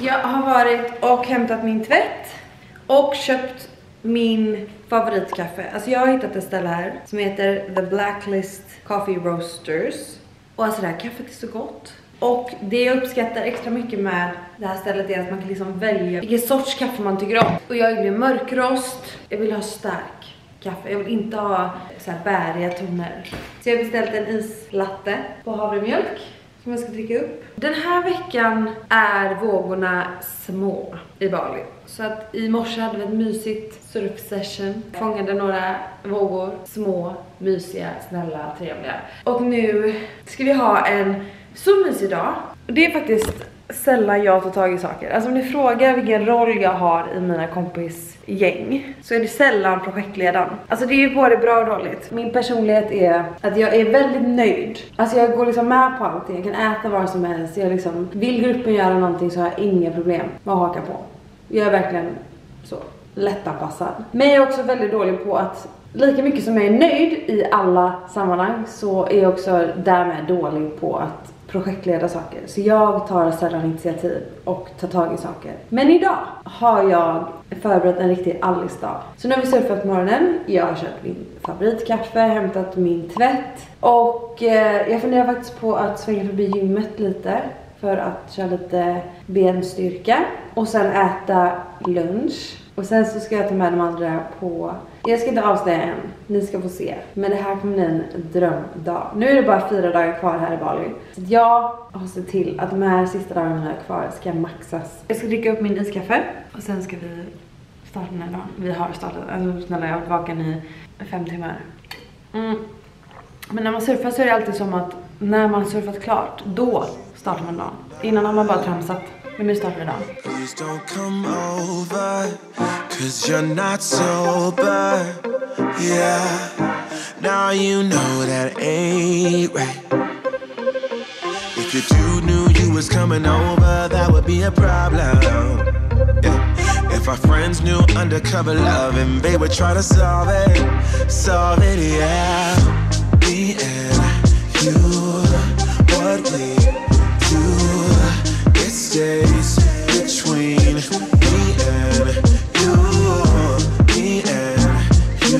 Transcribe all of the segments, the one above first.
Jag har varit och hämtat min tvätt och köpt min favoritkaffe. Alltså jag har hittat ett ställe här som heter The Blacklist Coffee Roasters. Och alltså det här kaffet är så gott. Och det jag uppskattar extra mycket med det här stället är att man kan liksom välja vilken sorts kaffe man tycker om. Och jag vill mörkrost, jag vill ha stark kaffe, jag vill inte ha så här bäriga toner. Så jag har beställt en islatte på havremjölk som jag ska dricka upp. Den här veckan är vågorna små i Bali. Så att i morse hade vi ett mysigt surfsession. Fångade några vågor, små, mysiga, snälla, trevliga. Och nu ska vi ha en så mysig dag. Det är faktiskt sällan jag tar tag i saker. Alltså om ni frågar vilken roll jag har i mina kompisgäng så är det sällan projektledaren. Alltså det är ju både bra och dåligt. Min personlighet är att jag är väldigt nöjd. Alltså jag går liksom med på allting. Jag kan äta vad som helst. Jag liksom, vill gruppen göra någonting så har jag inga problem med att haka på. Jag är verkligen så lättanpassad. Men jag är också väldigt dålig på att lika mycket som jag är nöjd i alla sammanhang så är jag också därmed dålig på att projektleda saker. Så jag tar sällan initiativ och tar tag i saker. Men idag har jag förberett en riktig allisdag. Så nu har vi surfat på morgonen. Jag har köpt min favoritkaffe, hämtat min tvätt. Och jag funderar faktiskt på att svänga förbi gymmet lite. För att köra lite benstyrka. Och sen äta lunch. Och sen så ska jag ta med de andra på... Jag ska inte avslöja än. Ni ska få se. Men det här kommer bli en drömdag. Nu är det bara 4 dagar kvar här i Bali. Så jag har sett till att de här sista dagarna här kvar ska maxas. Jag ska dricka upp min iskaffe. Och sen ska vi starta den här dagen. Vi har startat. Alltså snälla, jag har varit vaken i 5 timmar. Men när man surfar så är det alltid som att när man surfat klart, då startar man dagen. Innan har man bara tramsat. Men nu startar vi dagen. Please don't come over, 'cause you're not sober. Yeah, now you know that ain't right. If your dude knew you was coming over, that would be a problem. Yeah. If our friends knew undercover love and they would try to solve it, yeah. Me and you, what we do, it stays between me and you, me and you,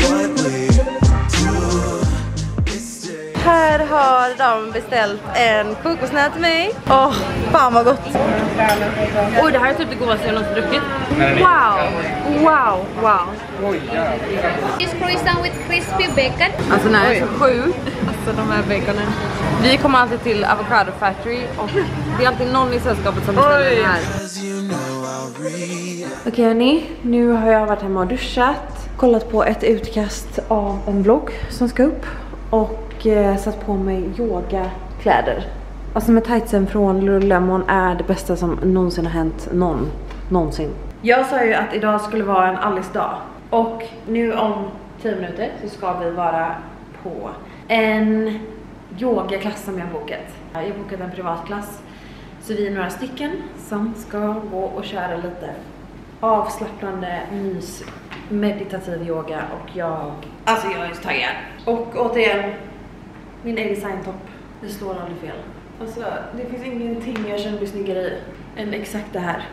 what we do, it stays. Här har de beställt en kokosnöt till mig. Åh, fan vad gott. Oj, det här är typ det godaste jag någonsin druckit. Wow. This croissant with crispy bacon. Alltså den här är så sjuk. Alltså de här baconen. Vi kommer alltid till Avocado Factory och det är alltid någon i sällskapet som beställer den här. Okej hörni, nu har jag varit hemma och duschat. Kollat på ett utkast av en vlogg som ska upp. Och satt på mig yogakläder. Alltså med tightsen från Lululemon är det bästa som någonsin har hänt någonsin. Jag sa ju att idag skulle vara en allisdag. Och nu om 10 minuter så ska vi vara på en yogaklass som jag har bokat. Jag har bokat en privatklass. Så vi är några stycken som ska gå och köra lite avslappnande, meditativ yoga. Och jag är så taggad. Och återigen, min A-design-topp, det slår aldrig fel. Alltså det finns ingenting jag känner blir snyggare i än exakt det här.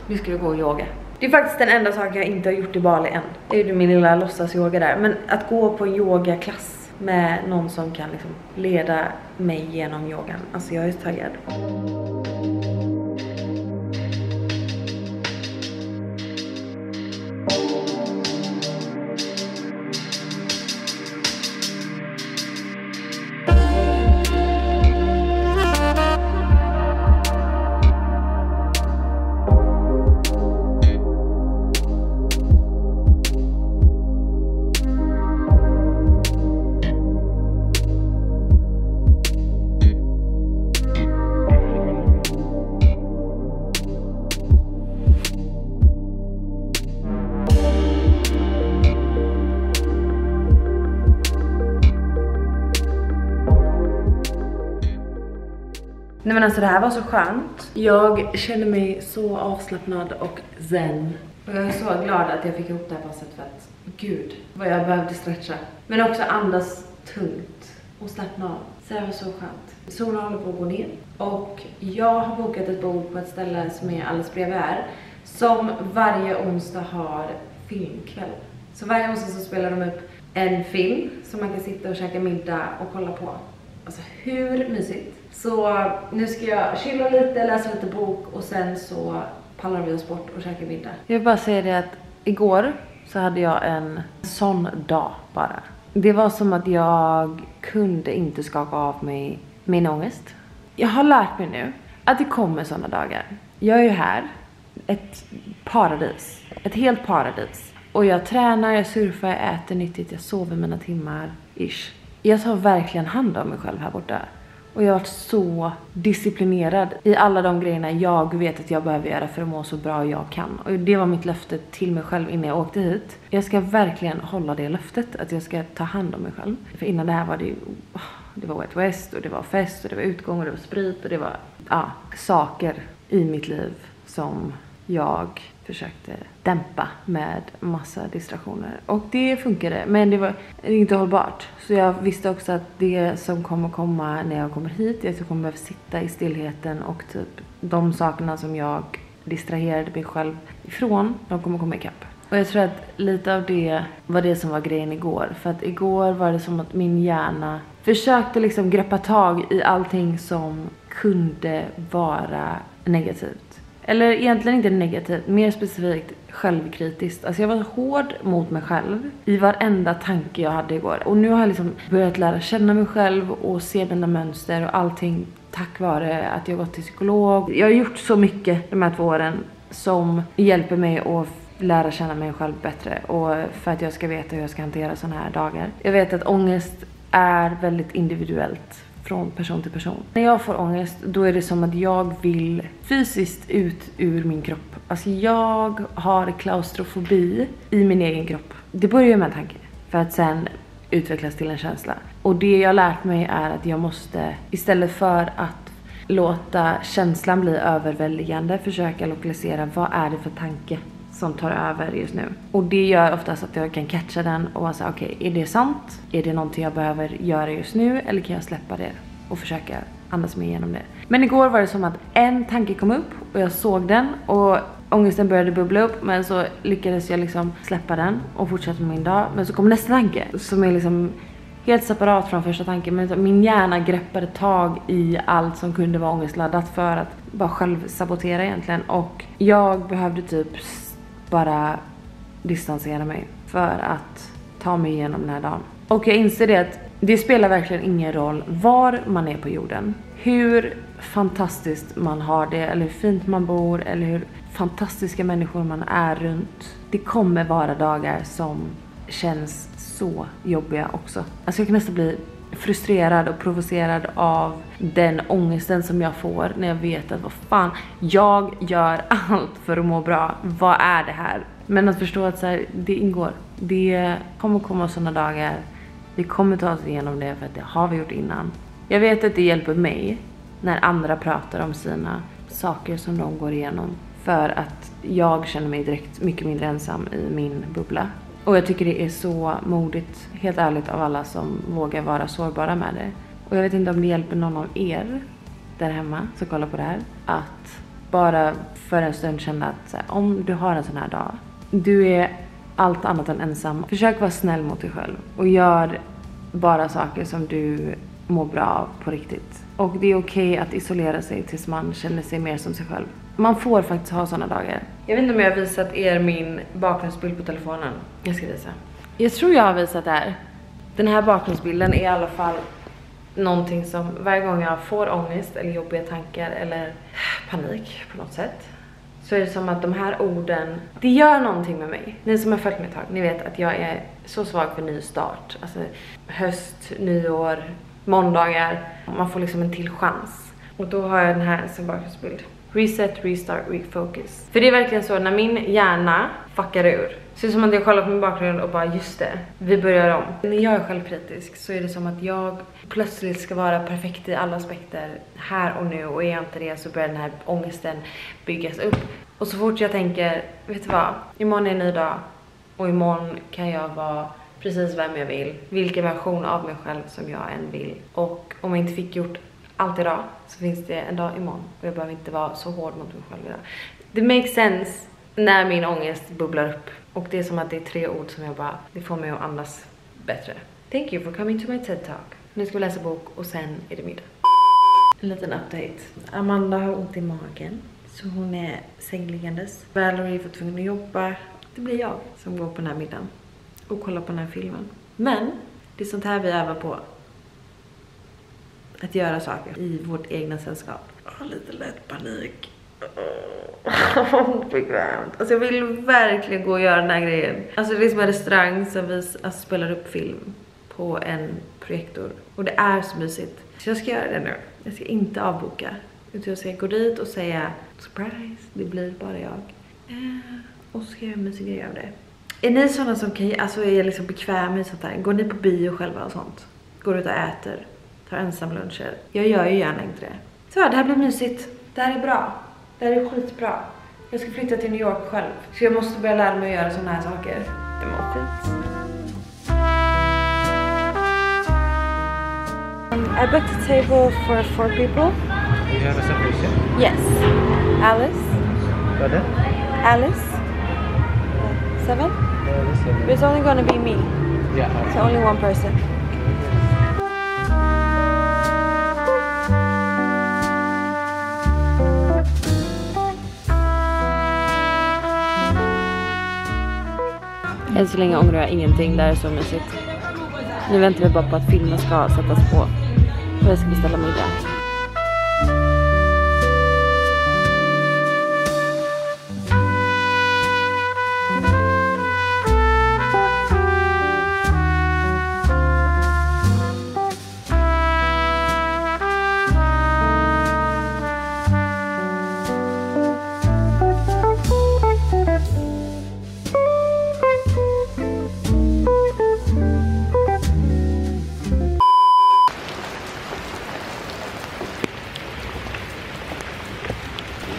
Nu ska vi gå och yoga. Det är faktiskt den enda saken jag inte har gjort i Bali än. Det är ju min lilla låtsas-yoga där. Men att gå på en yogaklass med någon som kan liksom leda mig genom yogan. Alltså jag är så taggad. Nej men alltså det här var så skönt. Jag känner mig så avslappnad och zen. Och jag är så glad att jag fick ihop det här passet för att gud vad jag behövde stretcha. Men också andas tungt. och slappna av. Så det var så skönt. Solen håller på att gå ner. Och jag har bokat ett bord på ett ställe som är alldeles bredvid här. Som varje onsdag har filmkväll. Så varje onsdag så spelar de upp en film som man kan sitta och käka middag och kolla på. Alltså hur mysigt. Så nu ska jag chilla lite, läsa lite bok och sen så pallar vi oss bort och käka middag. Jag vill bara säga det att igår så hade jag en sån dag bara. Det var som att jag kunde inte skaka av mig min ångest. Jag har lärt mig nu att det kommer såna dagar. Jag är ju här. Ett paradis. Ett helt paradis. Och jag tränar, jag surfar, jag äter nyttigt, jag sover mina timmar. Ish. Jag tar verkligen hand om mig själv här borta. Och jag har varit så disciplinerad i alla de grejerna jag vet att jag behöver göra för att må så bra jag kan. Och det var mitt löfte till mig själv innan jag åkte hit. Jag ska verkligen hålla det löftet att jag ska ta hand om mig själv. För innan det här var det var Wet West och det var fest och det var utgång och det var sprit och det var saker i mitt liv som jag försökte dämpa med massa distraktioner. Och det funkade, men det var inte hållbart. Så jag visste också att det som kommer komma när jag kommer hit, jag kommer behöva sitta i stillheten och typ de sakerna som jag distraherade mig själv ifrån, de kommer komma ikapp. Och jag tror att lite av det var det som var grejen igår. För att igår var det som att min hjärna försökte liksom greppa tag i allting som kunde vara negativt. Eller egentligen inte negativt, mer specifikt självkritiskt. Alltså jag var hård mot mig själv i varenda tanke jag hade igår. Och nu har jag liksom börjat lära känna mig själv och se mina mönster och allting tack vare att jag gått till psykolog. Jag har gjort så mycket de här 2 åren som hjälper mig att lära känna mig själv bättre. Och för att jag ska veta hur jag ska hantera såna här dagar. Jag vet att ångest är väldigt individuellt från person till person. När jag får ångest, då är det som att jag vill fysiskt ut ur min kropp. Alltså jag har klaustrofobi i min egen kropp. Det börjar med en tanke för att sen utvecklas till en känsla. Och det jag lärt mig är att jag måste, istället för att låta känslan bli överväldigande, försöka lokalisera vad är det för tanke som tar över just nu. Och det gör oftast att jag kan catcha den och säga okej, är det sant? Är det någonting jag behöver göra just nu? Eller kan jag släppa det och försöka andas mig igenom det? Men igår var det som att en tanke kom upp och jag såg den och ångesten började bubbla upp, men så lyckades jag liksom släppa den och fortsätta med min dag. Men så kom nästa tanke som är liksom helt separat från första tanken, men min hjärna greppade tag i allt som kunde vara ångestladdat för att bara själv sabotera egentligen. Och jag behövde typ bara distansera mig för att ta mig igenom den här dagen. Och jag inser det att det spelar verkligen ingen roll var man är på jorden. Hur fantastiskt man har det, eller hur fint man bor, eller hur fantastiska människor man är runt. Det kommer vara dagar som känns så jobbiga också. Alltså jag kan nästan bli frustrerad och provocerad av den ångesten som jag får när jag vet att vad fan, jag gör allt för att må bra. Vad är det här? Men att förstå att så här, det ingår. Det kommer komma sådana dagar. Vi kommer ta oss igenom det för att det har vi gjort innan. Jag vet att det hjälper mig när andra pratar om sina saker som de går igenom. För att jag känner mig direkt mycket mindre ensam i min bubbla. Och jag tycker det är så modigt, helt ärligt, av alla som vågar vara sårbara med det. Och jag vet inte om det hjälper någon av er där hemma som kollar på det här. Att bara för en stund känna att så här, om du har en sån här dag, du är allt annat än ensam. Försök vara snäll mot dig själv och gör bara saker som du mår bra av på riktigt. Och det är okej att isolera sig tills man känner sig mer som sig själv. Man får faktiskt ha såna dagar. Jag vet inte om jag har visat er min bakgrundsbild på telefonen. Jag ska visa. Jag tror jag har visat det här. Den här bakgrundsbilden är i alla fall någonting som varje gång jag får ångest eller jobbiga tankar eller panik på något sätt, så är det som att de här orden, det gör någonting med mig. Ni som har följt mig ett tag, ni vet att jag är så svag för ny start. Alltså höst, nyår, måndagar. Man får liksom en till chans. Och då har jag den här som bakgrundsbild. Reset, restart, refocus. För det är verkligen så, när min hjärna fuckar ur, så är det som att jag kollar på min bakgrund och bara just det, vi börjar om. När jag är självkritisk så är det som att jag plötsligt ska vara perfekt i alla aspekter här och nu, och är jag inte det så börjar den här ångesten byggas upp. Och så fort jag tänker, vet du vad, imorgon är en ny dag och imorgon kan jag vara precis vem jag vill. Vilken version av mig själv som jag än vill. Och om jag inte fick gjort allt idag så finns det en dag imorgon. Och jag behöver inte vara så hård mot mig själv idag. Det makes sense när min ångest bubblar upp. Och det är som att det är 3 ord som jag bara, det får mig att andas bättre. Thank you for coming to my TED Talk. Nu ska vi läsa bok och sen är det middag. En liten update. Amanda har ont i magen. Så hon är sängliggandes. Valerie får tvungen att jobba. Det blir jag som går på den här middagen. Och kollar på den här filmen. Men det är sånt här vi övar på. Att göra saker i vårt egna sällskap. Lite lätt panik. Bekvämt. Alltså jag vill verkligen gå och göra den här grejen. Alltså det är som en restaurang som vi spelar upp film på en projektor. Och det är så mysigt. Så jag ska göra det nu. Jag ska inte avboka. Utan jag ska gå dit och säga surprise, det blir bara jag. Och så ska jag göra mysig grej av det. Är ni sådana som alltså är liksom bekväma i sånt här? Går ni på bio själva och sånt? Går ut och äter? Tar ensam luncher? Jag gör ju gärna inte det. Så det här blir mysigt. Det här är bra. Det här är skitbra. Jag ska flytta till New York själv. Så jag måste börja lära mig att göra såna här saker. Det var skit. I booked a table for 4 people. You have a separation? Yes. Alice. Pardon? Alice. 7? But it's only gonna be me. Yeah. So only one person. Än så länge ångrar jag ingenting, det är så mysigt. Nu väntar vi bara på att filmen ska sättas på. Och jag ska beställa middag.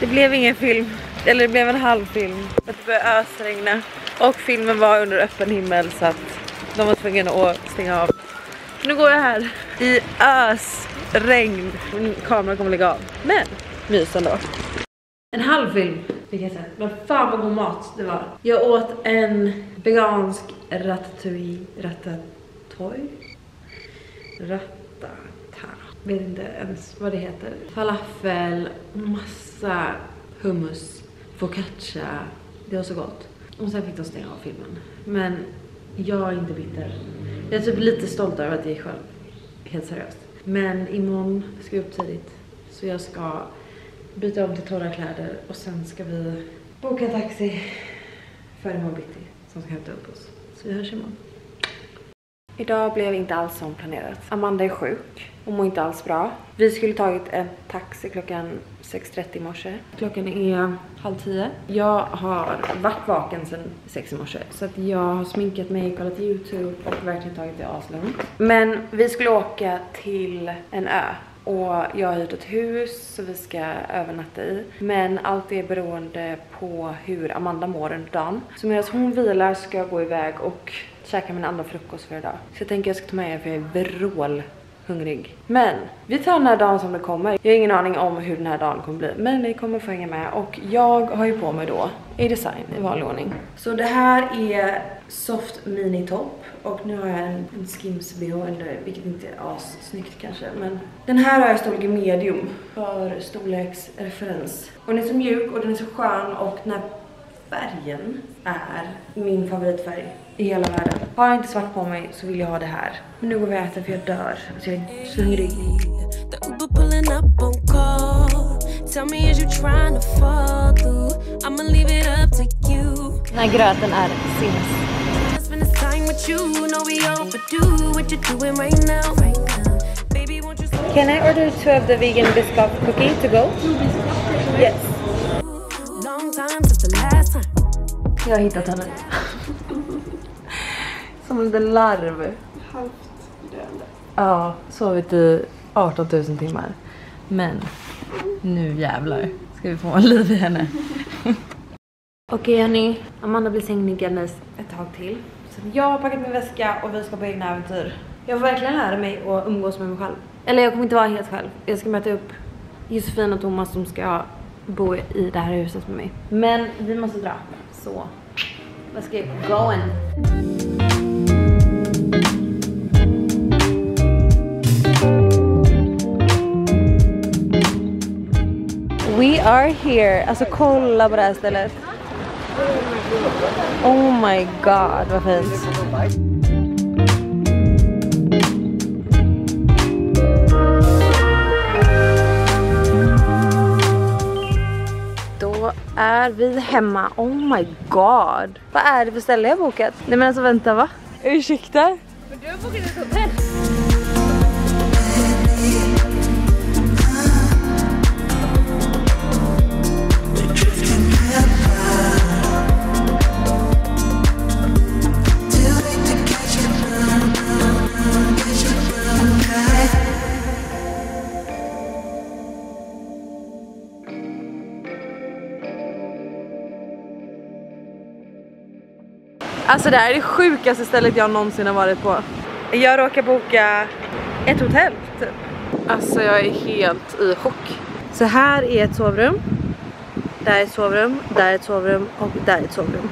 Det blev ingen film, eller det blev en halvfilm. Det började ösregna och filmen var under öppen himmel så att de var tvungna att stänga av. Nu går jag här i ösregn. Min kamera kommer lägga av. Men mysen då. En halvfilm, fick jag säga. Men fan vad god mat det var. Jag åt en vegansk ratatouille. Vet inte ens vad det heter. Falafel, massa hummus, focaccia. Det var så gott. Och sen fick de stänga av filmen. Men jag är inte bitter. Jag är typ lite stolt över att jag gick själv. Helt seriöst. Men imorgon ska jag upp tidigt. Så jag ska byta om till torra kläder. Och sen ska vi boka en taxi för imorgon bitti. Som ska hämta upp oss. Så vi hörs imorgon. Idag blev inte alls som planerat. Amanda är sjuk. Hon mår inte alls bra. Vi skulle tagit en taxi klockan 6:30 i morse. Klockan är 9:30. Jag har varit vaken sedan 6 i morse. Så att jag har sminkat mig, kollat YouTube och verkligen tagit det aslugnt. Men vi skulle åka till en ö. Och jag har hyrt ett hus så vi ska övernatta i. Men allt är beroende på hur Amanda mår under dagen. Så medan hon vilar ska jag gå iväg och käka min andra frukost för idag. Så jag tänker jag ska ta med er för jag är vrål hungrig. Men vi tar den här dagen som det kommer. Jag har ingen aning om hur den här dagen kommer bli. Men ni kommer få hänga med. Och jag har ju på mig då A-Design i vanlig ordning. Så det här är soft mini top. Och nu har jag en Skims BH under, vilket inte är snyggt kanske. Men den här har jag storlek medium för storleksreferens. Och den är så mjuk och den är så skön och den här färgen är min favoritfärg i hela världen. Har jag inte svart på mig så vill jag ha det här. Men nu går vi och äter för jag dör. Så jag är så hungrig. Den här gröten är sinnes. Can I order 2 of the vegan biscuit cookie to go? Yes. Jag har hittat henne. Som en liten larv. Halvt döende. Ja, sovit i 18 000 timmar. Men nu jävlar ska vi få en liv i henne. Okej hörni, Amanda blir sängliggandes ett tag till. Jag har packat min väska och vi ska på egna äventyr. Jag får verkligen lära mig att umgås med mig själv. Eller jag kommer inte vara helt själv. Jag ska möta upp Josefin och Thomas som ska bo i det här huset med mig. Men vi måste dra. Så, let's get going. We are here. Alltså kolla på det här stället. Oh my god, vad fint. Då är vi hemma. Oh my god. Vad är det för ställe jag har bokat? Nej men alltså vänta, va? Ursäkta? Men du har bokat ett hotell. Alltså det här är det sjukaste stället jag någonsin har varit på. Jag råkar boka ett hotell typ. Alltså jag är helt i chock. Så här är ett sovrum. Där är ett sovrum, där är ett sovrum och där är ett sovrum.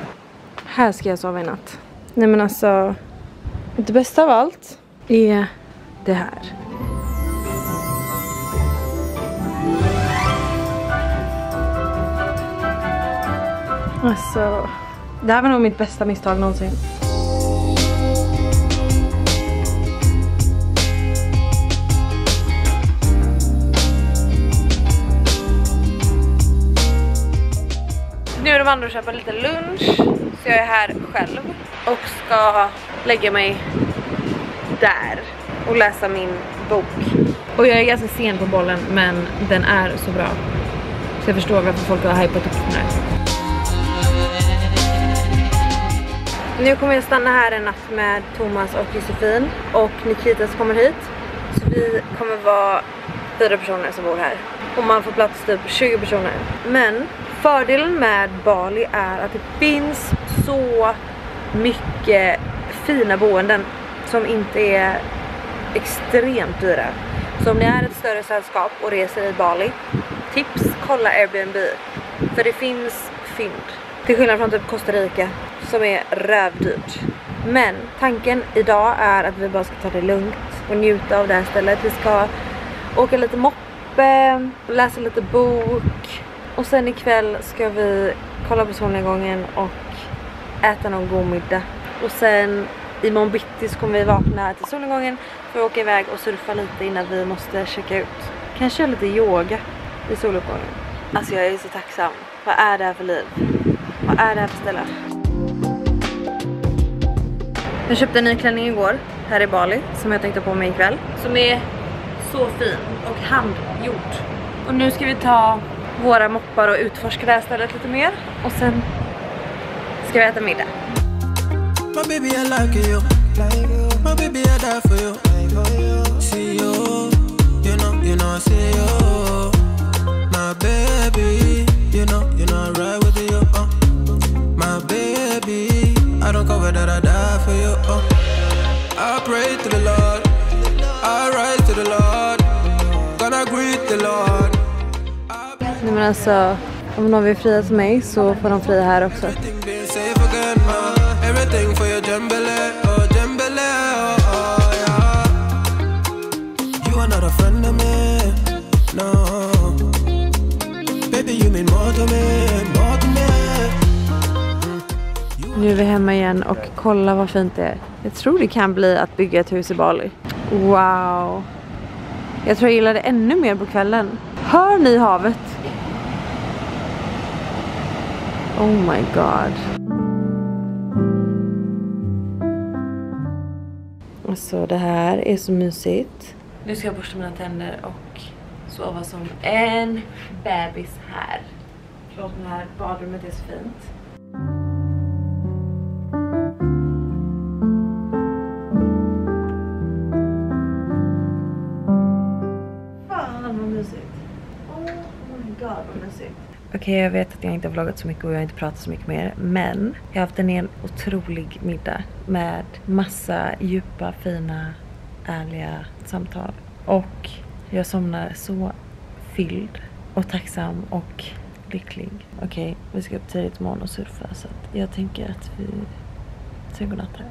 Här ska jag sova i natt. Nej men alltså, det bästa av allt är det här. Alltså, det här var nog mitt bästa misstag någonsin. Nu är de andra och köpa lite lunch. Så jag är här själv och ska lägga mig där och läsa min bok. Och jag är ganska sen på bollen, men den är så bra. Så jag förstår varför folk har hypat upp den här. Nu kommer jag stanna här en natt med Thomas och Josefin. Och Nikitas kommer hit. Så vi kommer vara 4 personer som bor här. Och man får plats typ 20 personer. Men fördelen med Bali är att det finns så mycket fina boenden som inte är extremt dyra. Så om ni är ett större sällskap och reser i Bali, tips, kolla Airbnb. För det finns fynd. Till skillnad från typ Costa Rica som är rövdyrt. Men tanken idag är att vi bara ska ta det lugnt och njuta av det här stället. Vi ska åka lite moppe, läsa lite bok. Och sen ikväll ska vi kolla på solnedgången och äta någon god middag. Och sen imorgon bitti så kommer vi vakna till solnedgången för att åka iväg och surfa lite innan vi måste checka ut. Kanske göra lite yoga i soluppgången. Alltså jag är så tacksam. Vad är det här för liv? Vad är det här för ställe? Jag köpte en ny klänning igår här i Bali som jag tänkte på mig ikväll. Som är så fin och handgjord. Och nu ska vi ta våra moppar och utforska det här stället lite mer. Och sen ska vi äta middag. My baby, I like you. My baby, I die for you. See you, you know, I see you. My baby, you know, I ride with you. My baby, I don't cover that, I die for you. I pray to the Lord, I rise to the Lord, gonna greet the Lord. Nej men alltså, om någon vill fria till mig så får de fria här också. Everything for your jambele, oh jambele, oh yeah. You are not a friend of me, no. Baby, you mean more to me, more to me. Nu är vi hemma igen och kolla vad fint det är. Jag tror det kan bli att bygga ett hus i Bali. Wow. Jag tror jag gillar det ännu mer på kvällen. Hör ni havet? Oh my god. Alltså det här är så mysigt. Nu ska jag borsta mina tänder och sova som en bebis här. Förlåt, det här badrummet är så fint. Fan vad mysigt. Oh my god vad mysigt. Okej, jag vet att jag inte har vloggat så mycket och jag har inte pratat så mycket mer. Men jag har haft en helt otrolig middag med massa djupa, fina, ärliga samtal. Och jag somnar så fylld och tacksam och lycklig. Okej, vi ska upp tidigt imorgon och surfa. Så att jag tänker att vi säger godnatt här.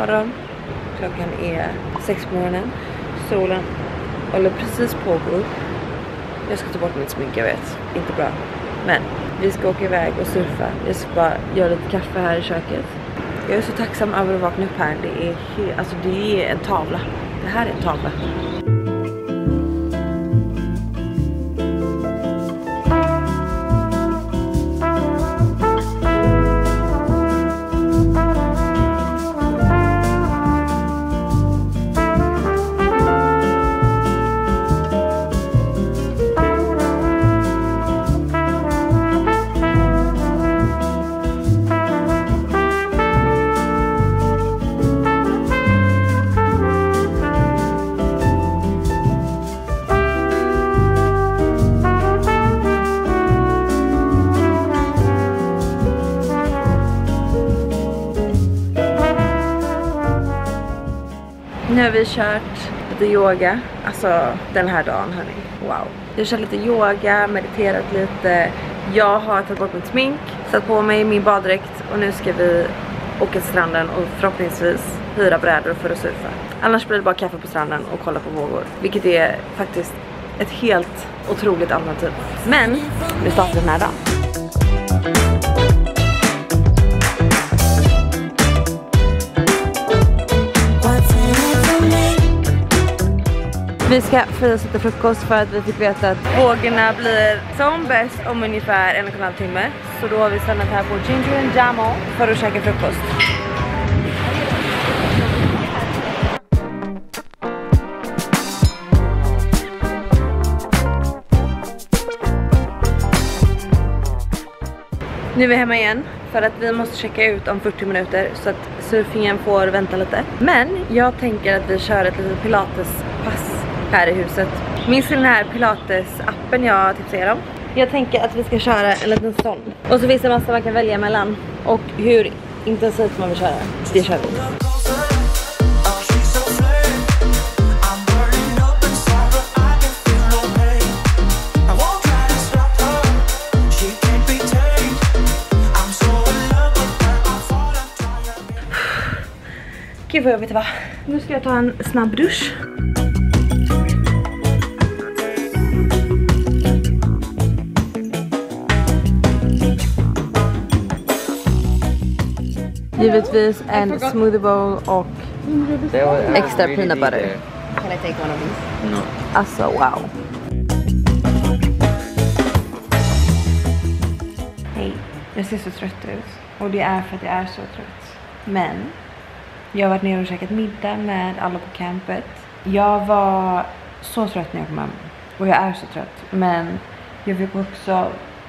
Morgon. Klockan är 6 på morgonen. Solen håller precis på att gå upp. Jag ska ta bort mitt smink, jag vet. Inte bra. Men vi ska åka iväg och surfa. Jag ska bara göra lite kaffe här i köket. Jag är så tacksam över att vakna upp här. Det är alltså det är en tavla. Det här är en tavla. Nu har vi kört lite yoga, alltså den här dagen hörni, wow. Jag har kört lite yoga, mediterat lite, jag har tagit bort mitt smink, satt på mig min baddräkt och nu ska vi åka till stranden och förhoppningsvis hyra brädor för att surfa. Annars blir det bara kaffe på stranden och kolla på vågor, vilket är faktiskt ett helt otroligt alternativ. Men vi startar den här dagen. Vi ska frysa lite frukost för att vi fick veta att vågorna blir som bäst om ungefär 1,5 timme. Så då har vi stannat här på Ginger & Jamo för att käka frukost. Nu är vi hemma igen för att vi måste checka ut om 40 minuter så att surfingen får vänta lite. Men jag tänker att vi kör ett litet pilatespass här i huset. Minns ni den här pilates-appen jag tipsade om? Jag tänker att vi ska köra en liten sån. Och så finns det massa man kan välja mellan. Och hur intensivt man vill köra. Det kör vi. Gud vad jag vet vad. Nu ska jag ta en snabb dusch. Givetvis en smoothie bowl och extra peanut butter. Can I take one of these? No. Alltså wow. Hej, jag ser så trött ut. Och det är för att jag är så trött. Men jag har varit nere och käkat middag med alla på campet. Jag var så trött när jag kom hem. Och jag är så trött. Men jag fick också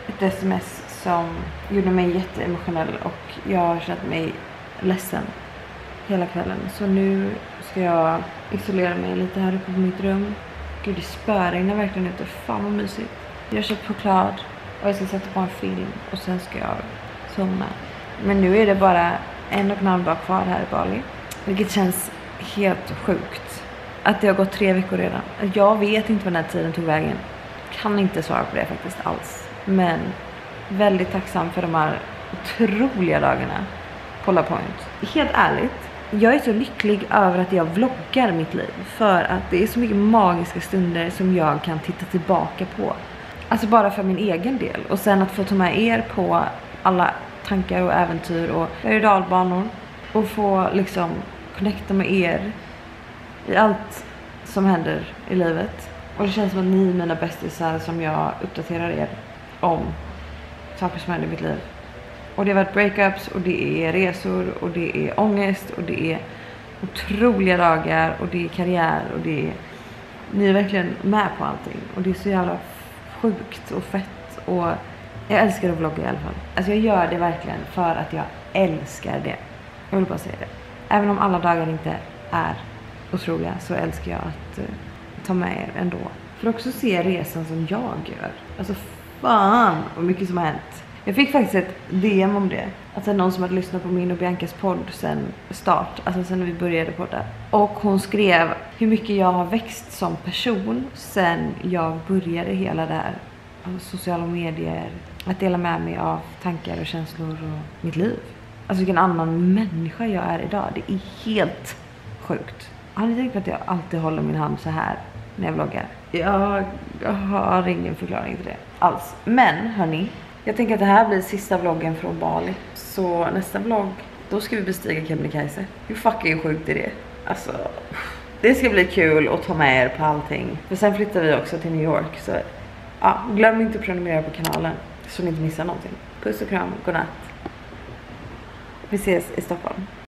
ett sms som gjorde mig jätteemotionell. Och jag har känt mig ledsen hela kvällen. Så nu ska jag isolera mig lite här uppe på mitt rum. Gud, det spöregnar verkligen ute. Fan vad mysigt. Jag har köpt choklad och jag ska sätta på en film. Och sen ska jag somna. Men nu är det bara 1,5 dag kvar här i Bali. Vilket känns helt sjukt. Att det har gått 3 veckor redan. Jag vet inte vad den här tiden tog vägen. Kan inte svara på det faktiskt alls. Men väldigt tacksam för de här otroliga dagarna på La Point. Helt ärligt, jag är så lycklig över att jag vloggar mitt liv. För att det är så mycket magiska stunder som jag kan titta tillbaka på. Alltså bara för min egen del. Och sen att få ta med er på alla tankar och äventyr och berg- och dalbanor. Och få liksom connecta med er i allt som händer i livet. Och det känns som att ni är mina bästisar som jag uppdaterar er om saker som händer i mitt liv. Och det har varit breakups och det är resor och det är ångest och det är otroliga dagar och det är karriär och det är, ni är verkligen med på allting och det är så jävla sjukt och fett och jag älskar att vlogga i alla fall. Alltså jag gör det verkligen för att jag älskar det. Jag vill bara säga det. Även om alla dagar inte är otroliga så älskar jag att ta med er ändå. För också se resan som jag gör. Alltså fan vad mycket som har hänt. Jag fick faktiskt ett DM om det. Alltså någon som hade lyssnat på min och Biancas podd sen start. Alltså sen när vi började podda. Och hon skrev hur mycket jag har växt som person sen jag började hela det här. Alltså sociala medier. Att dela med mig av tankar och känslor och mitt liv. Alltså vilken annan människa jag är idag. Det är helt sjukt. Har ni tänkt på att jag alltid håller min hand så här när jag vloggar? Jag har ingen förklaring till det alls. Men hörni, jag tänker att det här blir sista vloggen från Bali. Så nästa vlogg, då ska vi bestiga Kebnekaise. Hur fucking sjukt är det? Alltså, det ska bli kul att ta med er på allting. För sen flyttar vi också till New York. Så ja, glöm inte att prenumerera på kanalen så ni inte missar någonting. Puss och kram, godnatt. Vi ses i Stockholm.